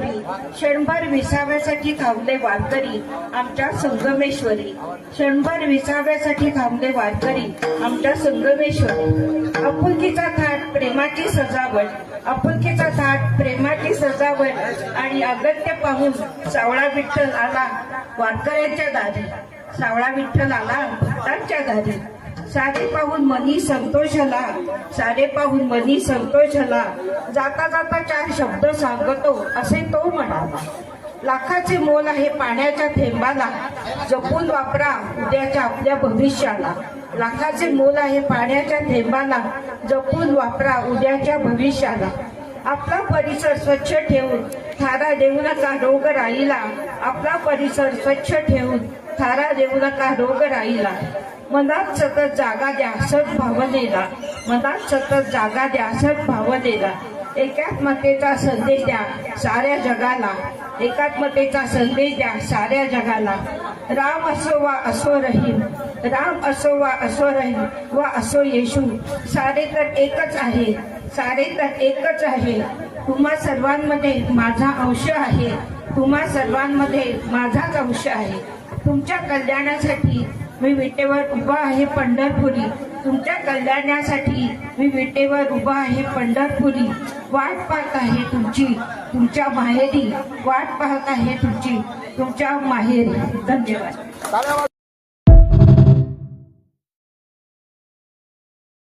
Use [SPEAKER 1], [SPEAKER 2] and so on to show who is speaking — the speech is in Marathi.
[SPEAKER 1] क्षणभर विसाव्यासाठी थांबले वारकरी आमच्या संगमेश्वरी. क्षणभर विसाव्यासाठी थांबले वारकरी आमच्या संगमेश्वरी. आपुलकीचा थाट प्रेमाची सजावट, आपुलकीचा थाट प्रेमाची सजावट आणि अगत्य पाहून सावळा विठ्ठल आला वारकऱ्यांच्या दारी. सावळा विठ्ठल आला भक्तांच्या दारी. सारे पाहून मनी संतोषला, सारे पाहून मनी संतोषला. जाता जाता चार शब्द सांगतो असे तो म्हणाला. लाखाचे मोल आहे पाण्याच्या थेंबाला, जपून वापरा उद्याच्या आपल्या भविष्याला. लाखाचे मोल आहे पाण्याच्या थेंबाला, जपून वापरा उद्याच्या भविष्याला. आपला परिसर स्वच्छ ठेवून थारा देऊ नका रोगराईला. आपला परिसर स्वच्छ ठेवून थारा देऊ नका रोगराईला. मनात सतत जागा द्या सद्भावनेला, मनात सतत जागा द्या सद्भावनेला. एकात्मतेचा संदेश द्या साऱ्या जगाला, एकात्मतेचा संदेश द्या साऱ्या जगाला. राम असो वा असो रहीम, राम असो वा असो रहीम वा असो येशू, सारे तर एकच आहे, सारे तर एकच आहे. तुम्हा सर्वांमध्ये माझा अंश आहे, तुम्हा सर्वांमध्ये माझाच अंश आहे. तुमच्या कल्याणासाठी मी विटेवर उभा आहे पंढरपुरी, तुमच्या कल्याणासाठी मी विटेवर उभा आहे पंढरपुरी. वाट पाहत आहे तुमची तुमच्या माहेरी, वाट पाहत आहे तुमची तुमच्या माहेरी. धन्यवाद.